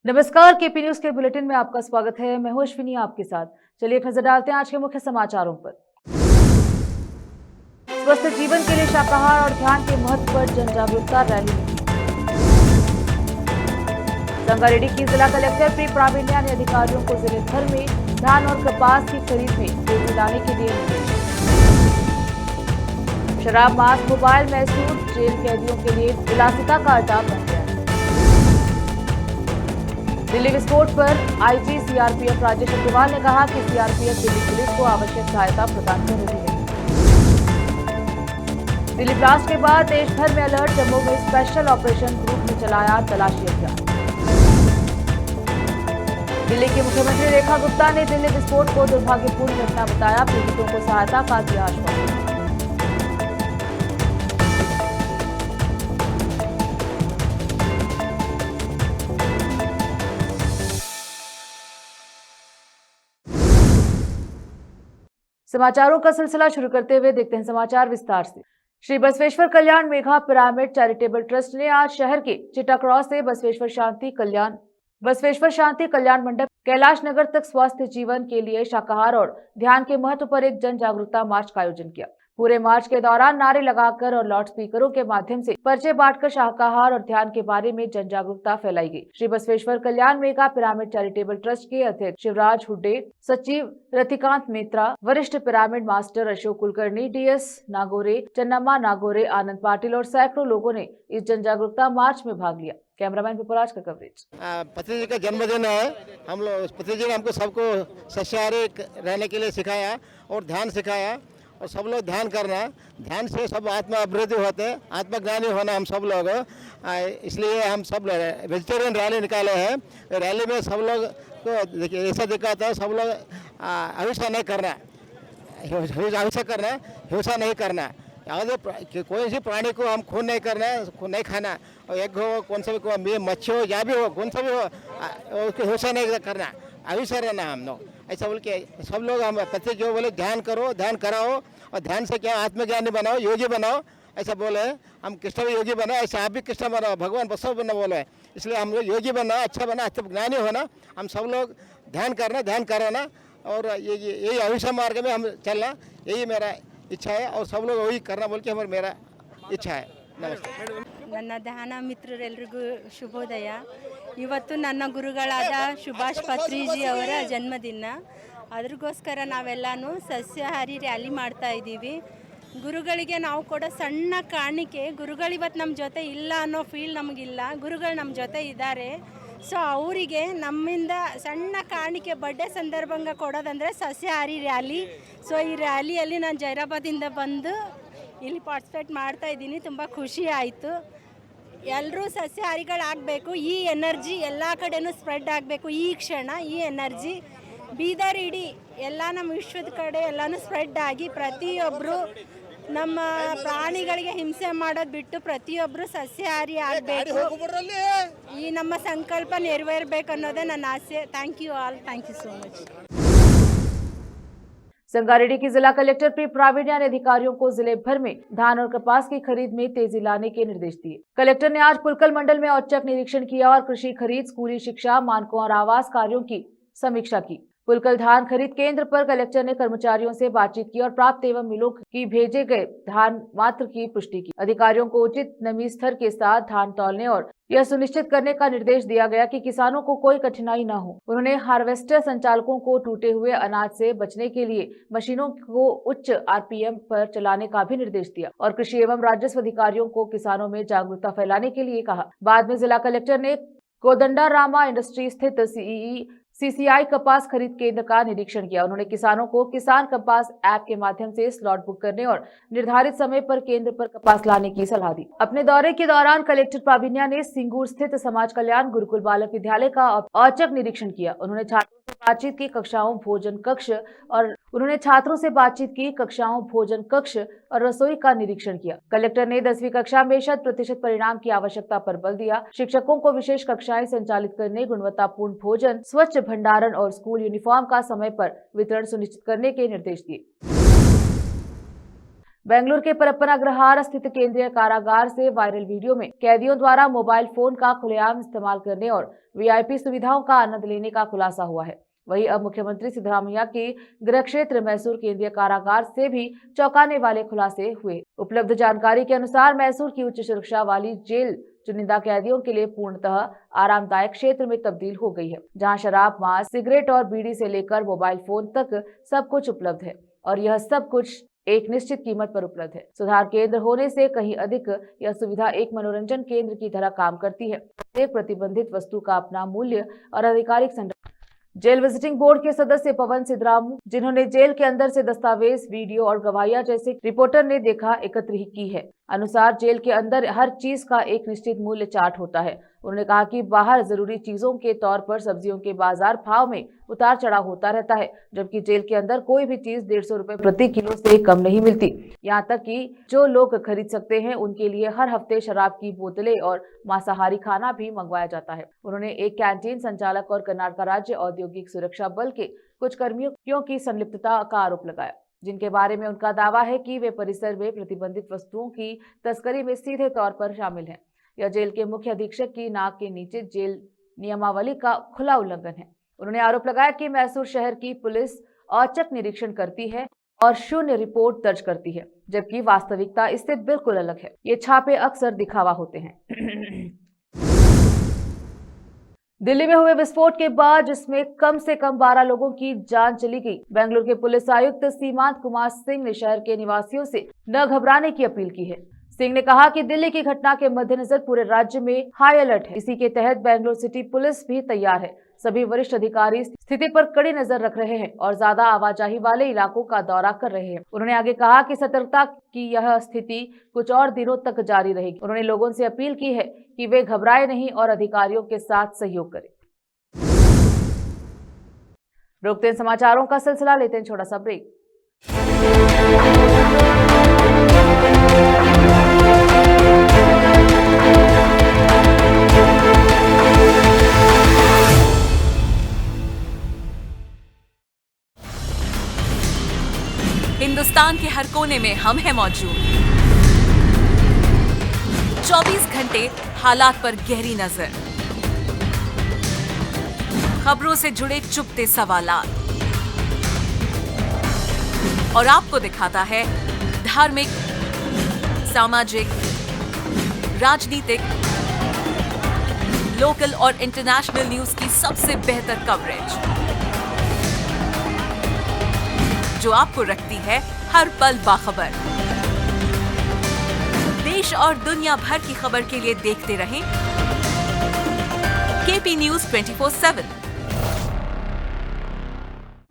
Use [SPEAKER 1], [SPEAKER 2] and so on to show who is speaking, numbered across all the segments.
[SPEAKER 1] नमस्कार, KP news के bulletin में आपका स्वागत है। मैं हूं अश्विनी आपके साथ। चलिए एक नजर डालते हैं आज के मुख्य समाचारों पर। स्वस्थ जीवन के लिए शाकाहार और ध्यान के महत्व पर जन जागरूकता रैली। संगारेड्डी की जिला कलेक्टर पी प्रावीण्या ने अधिकारियों को जिले भर में धान और कपास की खरीद में तेजी लाने के दिए निर्देश। शराब, मास्क, मोबाइल, मैसूर जेल कैदियों के लिए विलासिता का अड्डा बन गया। दिल्ली विस्फोट पर आईजी सीआरपीएफ राजेश अग्रवाल ने कहा कि सीआरपीएफ दिल्ली पुलिस को आवश्यक सहायता प्रदान कर रही है। दिल्ली ब्लास्ट के बाद देश भर में अलर्ट। जम्मू में स्पेशल ऑपरेशन ग्रुप ने चलाया तलाशी अभियान। दिल्ली की मुख्यमंत्री रेखा गुप्ता ने दिल्ली विस्फोट को दुर्भाग्यपूर्ण घटना बताया। पीड़ितों को सहायता का दिया आश्वासन। समाचारों का सिलसिला शुरू करते हुए देखते हैं समाचार विस्तार से। Shri Basaveshwar Kalyan Megha pyramid charitable trust ने आज शहर के चिट्टा क्रॉस से बसवेश्वर शांति कल्याण मंडप कैलाश नगर तक स्वास्थ्य जीवन के लिए शाकाहार और ध्यान के महत्व पर एक जन जागरूकता मार्च का आयोजन किया। पूरे मार्च के दौरान नारे लगाकर और लाउड स्पीकरों के माध्यम से पर्चे बांटकर शाकाहार और ध्यान के बारे में जन जागरूकता फैलाई गई। Shri Basaveshwar Kalyan Megha pyramid charitable trust के अध्यक्ष शिवराज हुड्डे, सचिव रतिकांत मेत्रा, वरिष्ठ pyramid master Ashok Kulkarni, DS Nagore, Channamma Nagore, Anand Patil और सैकड़ों लोगों ने इस जन जागरूकता मार्च में भाग लिया। कैमरामैन पिपराज का कवरेज।
[SPEAKER 2] पति जी का जन्मदिन है। हम लोग पति जी ने हमको सबको सस्याहारी रहने के लिए सिखाया और ध्यान सिखाया और सब लोग ध्यान करना। ध्यान से सब आत्मा अभिवृद्धि होते हैं, आत्मज्ञानी होना हम सब लोग। इसलिए हम सब वेजिटेरियन रैली निकाले हैं। रैली में सब लोग को देखिए ऐसा दिखाता है, सब लोग अहिंसा नहीं करना, अहिंसा करना, हिंसा नहीं करना। कोई सी प्राणी को हम खून नहीं करना, खून नहीं खाना। और एक हो कौन सा भी मच्छी हो या भी हो, कौन सा भी हो, उसको हिंसा नहीं करना, अहिंसा रहना हम लोग। ऐसा बोल के सब लोग हम पति जो बोले ध्यान करो, ध्यान कराओ और ध्यान से क्या आत्मज्ञानी बनाओ, योगी बनाओ, ऐसा बोले। हम कृष्ण भी योगी बना, ऐसा आप भी कृष्ण बनाओ, भगवान बसव बना बोले। इसलिए हम लोग योगी बनना, अच्छा बना, आत्मज्ञानी होना। हम सब लोग ध्यान करना, ध्यान कराना और यही अहिंसा मार्ग में हम चलना, यही मेरा इच्छा है और सब लोग वही करना बोल के मेरा इच्छा है। नमस्ते।
[SPEAKER 3] ನನ್ನ ಧ್ಯಾನ ಮಿತ್ರರೆಲ್ಲರಿಗೂ ಶುಭೋದಯ। ಇವತ್ತು ನನ್ನ ಗುರುಗಳಾದ ಸುಭಾಷ್ ಪತ್ರಿಜಿ ಅವರ ಜನ್ಮದಿನ, ಅದ್ರಗೋಸ್ಕರ ನಾವೆಲ್ಲನೂ ಸಸ್ಯಾಹಾರಿ ರ್ಯಾಲಿ ಮಾಡ್ತಾ ಇದ್ದೀವಿ। ಗುರುಗಳಿಗೆ ನಾವು ಕೊಡೋ ಸಣ್ಣ ಕಾಣಿಕೆ, ಗುರುಗಳು ಇವತ್ತು ನಮ್ಮ ಜೊತೆ ಇಲ್ಲ ಅನ್ನೋ ಫೀಲ್ ನಮಗಿಲ್ಲ, ಗುರುಗಳು ನಮ್ಮ ಜೊತೆ ಇದ್ದಾರೆ। ಸೊ ಅವರಿಗೆ ನಮ್ಮಿಂದ ಸಣ್ಣ ಕಾಣಿಕೆ ಬರ್ಡೇ ಸಂದರ್ಭಂಗ ಕೊಡೋದಂದರೆ ಸಸ್ಯಾಹಾರಿ ರ್ಯಾಲಿ। ಸೊ ಈ ರ್ಯಾಲಿಯಲ್ಲಿ ನಾನು ಜೈರಾಬಾದಿಂದ ಬಂದು ಇಲ್ಲಿ ಪಾರ್ಟಿಸಿಪೇಟ್ ಮಾಡ್ತಾ ಇದ್ದೀನಿ, ತುಂಬ ಖುಷಿ ಆಯಿತು। ಎಲ್ಲರೂ ಸಸ್ಯಾಹಾರಿಗಳಾಗಬೇಕು, ಈ ಎನರ್ಜಿ ಎಲ್ಲ ಕಡೆನೂ ಸ್ಪ್ರೆಡ್ ಆಗಬೇಕು। ಈ ಕ್ಷಣ ಈ ಎನರ್ಜಿ ಬೀದರ್ ಇಡೀ ಎಲ್ಲ ನಮ್ಮ ವಿಶ್ವದ ಕಡೆ ಎಲ್ಲನೂ ಸ್ಪ್ರೆಡ್ ಆಗಿ ಪ್ರತಿಯೊಬ್ಬರು ನಮ್ಮ ಪ್ರಾಣಿಗಳಿಗೆ ಹಿಂಸೆ ಮಾಡೋದು ಬಿಟ್ಟು ಪ್ರತಿಯೊಬ್ಬರು ಸಸ್ಯಾಹಾರಿ ಆಗಬೇಕು, ಈ ನಮ್ಮ ಸಂಕಲ್ಪ ನೆರವೇರಬೇಕು ಅನ್ನೋದೇ ನನ್ನ ಆಸೆ। Thank you all, thank you so much.
[SPEAKER 1] Sangareddy की जिला कलेक्टर पी प्रावीण्या ने अधिकारियों को जिले भर में धान और कपास की खरीद में तेजी लाने के निर्देश दिए। कलेक्टर ने आज पुलकल मंडल में औचक निरीक्षण किया और कृषि खरीद, स्कूली शिक्षा, मानकों और आवास कार्यों की समीक्षा की। पुलकल धान खरीद केंद्र पर कलेक्टर ने कर्मचारियों से बातचीत की और प्राप्त एवं मिलों की भेजे गए धान मात्र की पुष्टि की। अधिकारियों को उचित नमी स्तर के साथ धान तौलने और यह सुनिश्चित करने का निर्देश दिया गया कि किसानों को कोई कठिनाई न हो। उन्होंने हार्वेस्टर संचालकों को टूटे हुए अनाज से बचने के लिए मशीनों को उच्च आरपीएम पर चलाने का भी निर्देश दिया और कृषि एवं राजस्व अधिकारियों को किसानों में जागरूकता फैलाने के लिए कहा। बाद में जिला कलेक्टर ने कोदंडारामा इंडस्ट्री स्थित सीसीआई कपास खरीद केंद्र का निरीक्षण किया। उन्होंने किसानों को किसान कपास ऐप के माध्यम से स्लॉट बुक करने और निर्धारित समय पर केंद्र पर कपास लाने की सलाह दी। अपने दौरे के दौरान कलेक्टर प्रावीण्या ने सिंगूर स्थित समाज कल्याण गुरुकुल बालक विद्यालय का औचक निरीक्षण किया। उन्होंने छात्रों से बातचीत की, कक्षाओं, भोजन कक्ष और रसोई का निरीक्षण किया। कलेक्टर ने 10वीं कक्षा में 100% परिणाम की आवश्यकता पर बल दिया। शिक्षकों को विशेष कक्षाएं संचालित करने, गुणवत्तापूर्ण भोजन, स्वच्छ भंडारण और स्कूल यूनिफॉर्म का समय पर वितरण सुनिश्चित करने के निर्देश दिए। बेंगलुरु के परप्पन अग्रहार स्थित केंद्रीय कारागार से वायरल वीडियो में कैदियों द्वारा मोबाइल फोन का खुलेआम इस्तेमाल करने और वीआईपी सुविधाओं का आनंद लेने का खुलासा हुआ है। वहीं अब मुख्यमंत्री सिद्धरामैया के गृह क्षेत्र मैसूर केंद्रीय कारागार से भी चौंकाने वाले खुलासे हुए। उपलब्ध जानकारी के अनुसार मैसूर की उच्च सुरक्षा वाली जेल चुनिंदा कैदियों के लिए पूर्णतः आरामदायक क्षेत्र में तब्दील हो गई है, जहां शराब, मांस, सिगरेट और बीड़ी से लेकर मोबाइल फोन तक सब कुछ उपलब्ध है और यह सब कुछ एक निश्चित कीमत पर उपलब्ध है। सुधार केंद्र होने से कहीं अधिक यह सुविधा एक मनोरंजन केंद्र की तरह काम करती है। प्रत्येक प्रतिबंधित वस्तु का अपना मूल्य और आधिकारिक संरचना। जेल विजिटिंग बोर्ड के सदस्य पवन सिद्धरामू, जिन्होंने जेल के अंदर से दस्तावेज, वीडियो और गवाहियां जैसे रिपोर्टर ने देखा एकत्र की है, अनुसार जेल के अंदर हर चीज का एक निश्चित मूल्य चार्ट होता है। उन्होंने कहा कि बाहर जरूरी चीजों के तौर पर सब्जियों के बाजार भाव में उतार चढ़ाव होता रहता है, जबकि जेल के अंदर कोई भी चीज 150 रुपए प्रति किलो से कम नहीं मिलती। यहाँ तक कि जो लोग खरीद सकते हैं उनके लिए हर हफ्ते शराब की बोतलें और मांसाहारी खाना भी मंगवाया जाता है। उन्होंने एक कैंटीन संचालक और कर्नाटक राज्य औद्योगिक सुरक्षा बल के कुछ कर्मियों की संलिप्तता का आरोप लगाया, जिनके बारे में उनका दावा है कि वे परिसर में प्रतिबंधित वस्तुओं की तस्करी में सीधे तौर पर शामिल हैं। यह जेल के मुख्य अधीक्षक की नाक के नीचे जेल नियमावली का खुला उल्लंघन है। उन्होंने आरोप लगाया कि मैसूर शहर की पुलिस औचक निरीक्षण करती है और शून्य रिपोर्ट दर्ज करती है, जबकि वास्तविकता इससे बिल्कुल अलग है। ये छापे अक्सर दिखावा होते हैं। दिल्ली में हुए विस्फोट के बाद जिसमें कम से कम 12 लोगों की जान चली गई, बेंगलुरु के पुलिस आयुक्त सीमांत कुमार सिंह ने शहर के निवासियों से न घबराने की अपील की है। सिंह ने कहा कि दिल्ली की घटना के मद्देनजर पूरे राज्य में हाई अलर्ट है। इसी के तहत बेंगलुरु सिटी पुलिस भी तैयार है। सभी वरिष्ठ अधिकारी स्थिति पर कड़ी नजर रख रहे हैं और ज्यादा आवाजाही वाले इलाकों का दौरा कर रहे हैं। उन्होंने आगे कहा कि सतर्कता की यह स्थिति कुछ और दिनों तक जारी रहेगी। उन्होंने लोगों से अपील की है कि वे घबराए नहीं और अधिकारियों के साथ सहयोग करें। रोकते हैं समाचारों का सिलसिला, लेते हैं छोटा सा ब्रेक।
[SPEAKER 4] हिंदुस्तान के हर कोने में हम हैं मौजूद। 24 घंटे हालात पर गहरी नजर, खबरों से जुड़े चुपते सवालात और आपको दिखाता है धार्मिक, सामाजिक, राजनीतिक, लोकल और इंटरनेशनल न्यूज की सबसे बेहतर कवरेज, जो आपको रखती है हर पल बाखबर। देश और दुनिया भर की खबर के लिए देखते रहें KP news 24/7।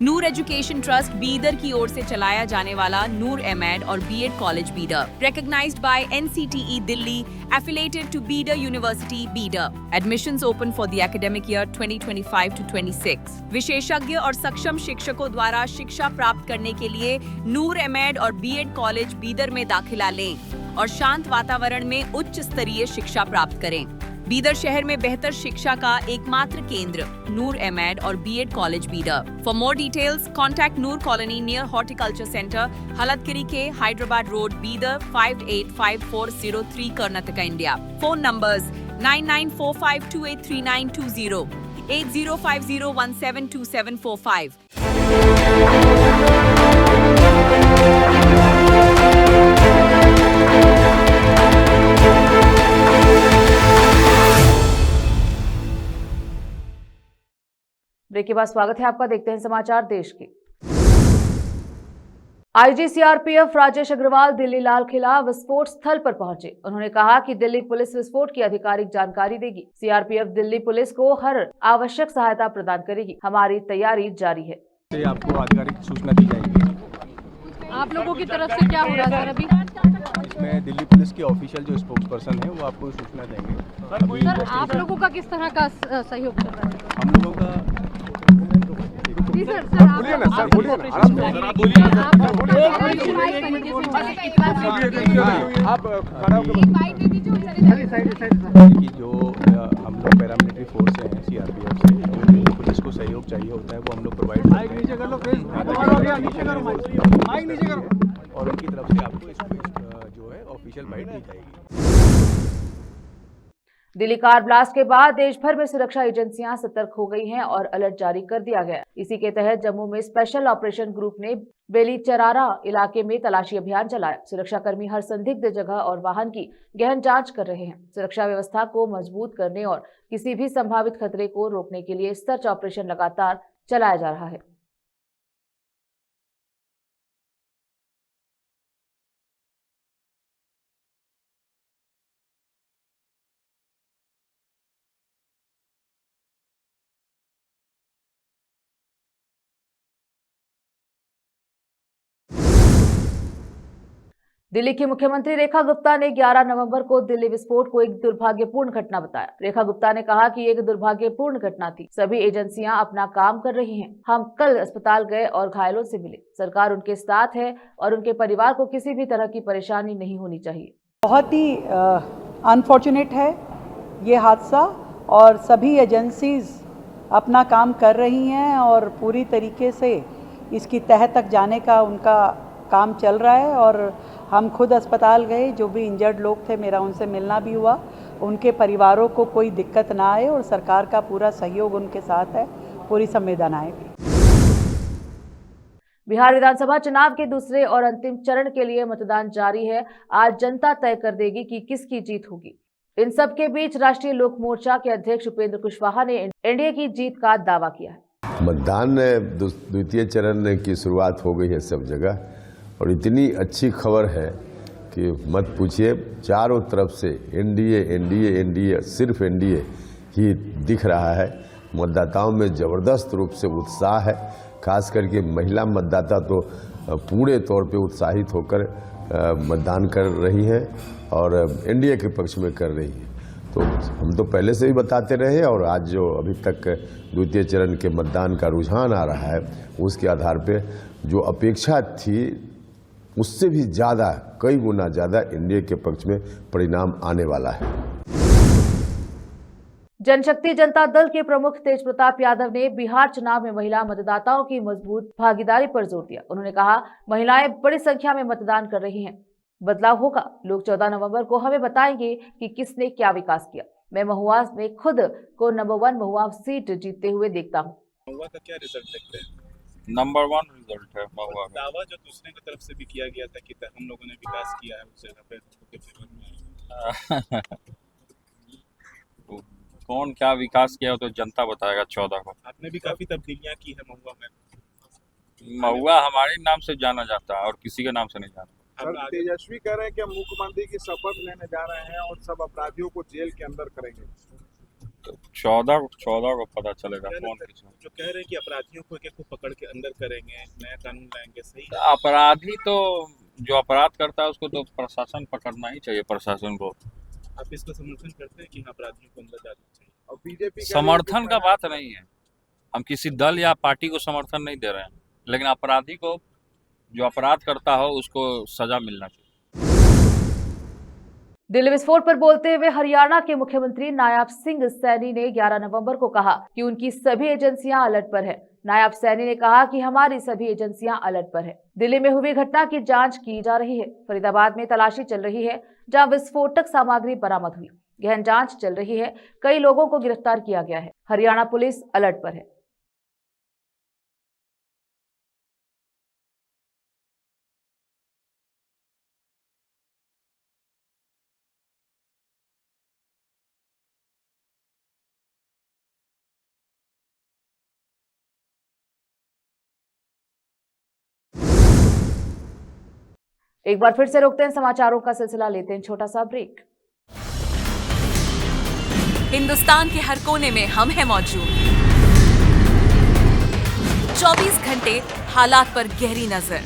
[SPEAKER 5] Noor education trust Bidar की ओर से चलाया जाने वाला नूर एमएड और BEd college Bidar, recognized by NCTE Delhi, affiliated to Bidar University, Bidar. Admissions open for the academic year 2025 to 26. विशेषज्ञ और सक्षम शिक्षकों द्वारा शिक्षा प्राप्त करने के लिए नूर एमएड और बीएड कॉलेज बीदर में दाखिला लें और शांत वातावरण में उच्च स्तरीय शिक्षा प्राप्त करें। बीदर शहर में बेहतर शिक्षा का एकमात्र केंद्र नूर एमएड और BEd college Bidar. For more details contact Noor colony near horticulture centre, Halatgiri के Hyderabad road, Bidar 585403 Karnataka, India. Phone numbers 9945283920, 8050172745।
[SPEAKER 1] Break के बाद स्वागत है आपका। देखते हैं समाचार देश के। आईजी सीआरपीएफ राजेश अग्रवाल दिल्ली लाल किला विस्फोट स्थल पर पहुंचे। उन्होंने कहा कि दिल्ली पुलिस विस्फोट की आधिकारिक जानकारी देगी। सीआरपीएफ दिल्ली पुलिस को हर आवश्यक सहायता प्रदान करेगी। हमारी तैयारी जारी है।
[SPEAKER 6] आपको आधिकारिक सूचना दी जाएगी।
[SPEAKER 7] आप लोगों की तरफ से क्या हो रहा है सर अभी?
[SPEAKER 6] इसमें दिल्ली पुलिस के ऑफिशियल जो स्पोक्स पर्सन है वो आपको सूचना देंगे।
[SPEAKER 7] सर आप लोगों का किस तरह का सहयोग चल रहा है?
[SPEAKER 6] हम लोगों का
[SPEAKER 7] जी सर, बोलिए ना सर, बोलिए ना, आप खड़ा होकर
[SPEAKER 6] कि जो हम लोग पैरामिलिट्री फोर्स हैं सीआरपीएफ से, जो पुलिस को सहयोग चाहिए होता है वो हम लोग प्रोवाइड करते हैं और उनकी तरफ से आपको ऑफिशियल बाइट दी जाएगी।
[SPEAKER 1] दिल्ली कार ब्लास्ट के बाद देश भर में सुरक्षा एजेंसियां सतर्क हो गई हैं और अलर्ट जारी कर दिया गया। इसी के तहत जम्मू में स्पेशल ऑपरेशन ग्रुप ने बेलीचरारा इलाके में तलाशी अभियान चलाया। सुरक्षाकर्मी हर संदिग्ध जगह और वाहन की गहन जांच कर रहे हैं। सुरक्षा व्यवस्था को मजबूत करने और किसी भी संभावित खतरे को रोकने के लिए सर्च ऑपरेशन लगातार चलाया जा रहा है। दिल्ली की मुख्यमंत्री रेखा गुप्ता ने 11 नवंबर को दिल्ली विस्फोट को एक दुर्भाग्यपूर्ण घटना बताया। रेखा गुप्ता ने कहा कि एक दुर्भाग्यपूर्ण घटना थी। सभी एजेंसियां अपना काम कर रही हैं। हम कल अस्पताल गए और घायलों से मिले। सरकार उनके साथ है और उनके परिवार को किसी भी तरह की परेशानी नहीं होनी चाहिए।
[SPEAKER 8] बहुत ही अनफॉर्चुनेट है ये हादसा और सभी एजेंसीज अपना काम कर रही हैं और पूरी तरीके से इसकी तह तक जाने का उनका काम चल रहा है। और हम खुद अस्पताल गए, जो भी इंजर्ड लोग थे मेरा उनसे मिलना भी हुआ। उनके परिवारों को कोई दिक्कत ना आए और सरकार का पूरा सहयोग उनके साथ है, पूरी संवेदनाएं भी।
[SPEAKER 1] बिहार विधानसभा चुनाव के दूसरे और अंतिम चरण के लिए मतदान जारी है। आज जनता तय कर देगी कि किसकी जीत होगी। इन सब के बीच राष्ट्रीय लोक मोर्चा के अध्यक्ष उपेंद्र कुशवाहा ने एनडीए की जीत का दावा किया है।
[SPEAKER 9] मतदान द्वितीय चरण की शुरुआत हो गई है सब जगह और इतनी अच्छी खबर है कि मत पूछिए। चारों तरफ से एनडीए एनडीए एनडीए, सिर्फ एनडीए ही दिख रहा है। मतदाताओं में ज़बरदस्त रूप से उत्साह है। खास करके महिला मतदाता तो पूरे तौर पे उत्साहित होकर मतदान कर रही हैं और एनडीए के पक्ष में कर रही हैं। तो हम तो पहले से ही बताते रहे और आज जो अभी तक द्वितीय चरण के मतदान का रुझान आ रहा है उसके आधार पे जो अपेक्षा थी उससे भी ज़्यादा, कई गुना ज़्यादा एनडीए के पक्ष में परिणाम आने वाला है।
[SPEAKER 1] जनशक्ति जनता दल के प्रमुख तेज प्रताप यादव ने बिहार चुनाव में महिला मतदाताओं की मजबूत भागीदारी पर जोर दिया। उन्होंने कहा, महिलाएं बड़ी संख्या में मतदान कर रही हैं, बदलाव होगा। लोग 14 नवंबर को हमें बताएंगे कि किसने क्या विकास किया। मैं महुआ में खुद को नंबर 1 महुआ सीट जीतते हुए देखता हूँ।
[SPEAKER 10] महुआ का क्या रिजल्ट देखते हैं?
[SPEAKER 11] नंबर 1 रिजल्ट है महुआ में।
[SPEAKER 10] दावा जो दूसरे की तरफ से भी किया गया था कि हम लोगों ने विकास किया है उस जगह पे
[SPEAKER 11] कौन क्या विकास किया तो जनता बताएगा 14 को।
[SPEAKER 10] आपने भी काफी तब्दीलियां की है महुआ में।
[SPEAKER 11] महुआ हमारे नाम से जाना जाता है और किसी के नाम से नहीं जाना।
[SPEAKER 7] सर, तेजस्वी कह रहे हैं कि हम मुख्यमंत्री की शपथ लेने जा रहे हैं और सब अपराधियों को जेल के अंदर करेंगे।
[SPEAKER 11] तो 14 को पता चलेगा कौन किसको।
[SPEAKER 10] जो कह रहे हैं कि अपराधियों को एक पकड़ के अंदर करेंगे, नया कानून लाएंगे, सही?
[SPEAKER 11] अपराधी तो जो अपराध करता है उसको तो प्रशासन पकड़ना ही चाहिए। प्रशासन को
[SPEAKER 10] आप इसको समर्थन करते हैं कि अपराधियों को अंदर डालना चाहिए?
[SPEAKER 7] और बीजेपी
[SPEAKER 11] समर्थन का बात नहीं है। हम किसी दल या पार्टी को समर्थन नहीं दे रहे हैं, लेकिन अपराधी को, जो अपराध करता हो उसको सजा मिलना चाहिए।
[SPEAKER 1] दिल्ली विस्फोट पर बोलते हुए हरियाणा के मुख्यमंत्री नायब सिंह सैनी ने 11 नवंबर को कहा कि उनकी सभी एजेंसियां अलर्ट पर है। नायब सैनी ने कहा कि हमारी सभी एजेंसियां अलर्ट पर है। दिल्ली में हुई घटना की जांच की जा रही है। फरीदाबाद में तलाशी चल रही है जहां विस्फोटक सामग्री बरामद हुई। गहन जांच चल रही है। कई लोगों को गिरफ्तार किया गया है। हरियाणा पुलिस अलर्ट पर है। एक बार फिर से रोकते हैं समाचारों का सिलसिला, लेते हैं छोटा सा ब्रेक।
[SPEAKER 4] हिंदुस्तान के हर कोने में हम हैं मौजूद। 24 घंटे हालात पर गहरी नजर,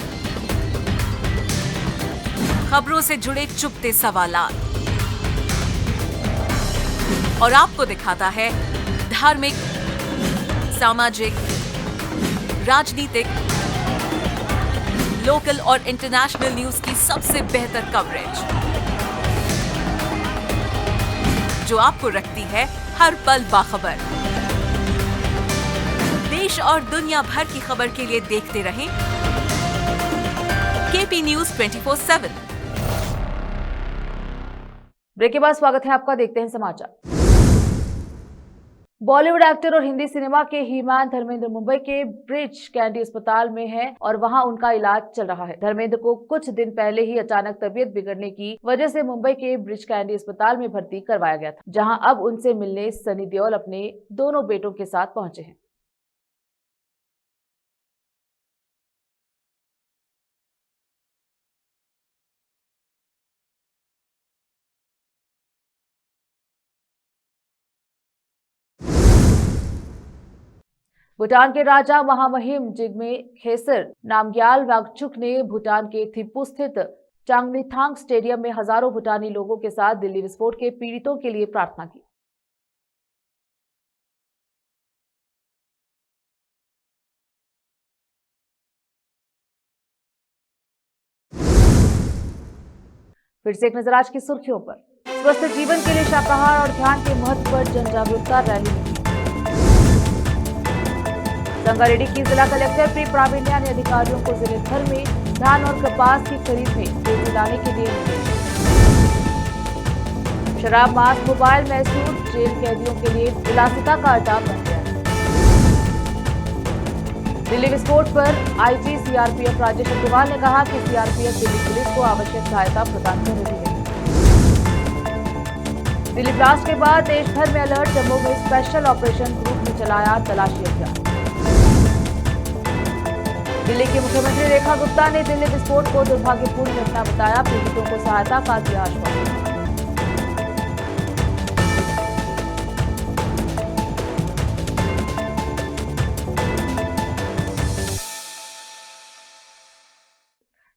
[SPEAKER 4] खबरों से जुड़े चुपते सवालात और आपको दिखाता है धार्मिक, सामाजिक, राजनीतिक, लोकल और इंटरनेशनल न्यूज की सबसे बेहतर कवरेज, जो आपको रखती है हर पल बाखबर। देश और दुनिया भर की खबर के लिए देखते रहें केपी न्यूज 24/7।
[SPEAKER 1] ब्रेक के बाद स्वागत है आपका, देखते हैं समाचार। बॉलीवुड एक्टर और हिंदी सिनेमा के हीमान धर्मेंद्र मुंबई के ब्रिज कैंडी अस्पताल में हैं और वहां उनका इलाज चल रहा है। धर्मेंद्र को कुछ दिन पहले ही अचानक तबीयत बिगड़ने की वजह से मुंबई के ब्रिज कैंडी अस्पताल में भर्ती करवाया गया था, जहां अब उनसे मिलने सनी देओल अपने दोनों बेटों के साथ पहुंचे हैं। भूटान के राजा महामहिम जिग्मे खेसर नामग्याल वांगचुक ने भूटान के थिम्पू स्थित चांगलीथांग स्टेडियम में हजारों भूटानी लोगों के साथ दिल्ली विस्फोट के पीड़ितों के लिए प्रार्थना की। फिर से एक नजर आज की सुर्खियों पर। स्वस्थ जीवन के लिए शाकाहार और ध्यान के महत्व पर जन जागरूकता रैली निकली। संगारेड्डी की जिला कलेक्टर पी प्रावीण्या ने अधिकारियों को जिले भर में धान और कपास की खरीद में तेजी लाने के दिए निर्देश। शराब, मांस, मोबाइल, मैसूर जेल कैदियों के लिए विलासिता का अड्डा बन गया। दिल्ली विस्फोट पर आईजी सीआरपीएफ राजेश अग्रवाल ने कहा कि सीआरपीएफ दिल्ली पुलिस को आवश्यक सहायता प्रदान कर रही है। दिल्ली ब्लास्ट के बाद देश भर में अलर्ट, जम्मू में स्पेशल ऑपरेशन ग्रुप ने चलाया तलाशी अभियान। दिल्ली की मुख्यमंत्री रेखा गुप्ता ने दिल्ली विस्फोट को दुर्भाग्यपूर्ण घटना बताया, पीड़ितों को सहायता का दिया आश्वासन।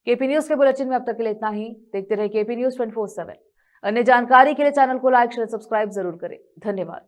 [SPEAKER 1] केपी न्यूज के बुलेटिन में अब तक के लिए इतना ही। देखते रहिए केपी न्यूज 24/7। अन्य जानकारी के लिए चैनल को लाइक, शेयर, सब्सक्राइब जरूर करें। धन्यवाद।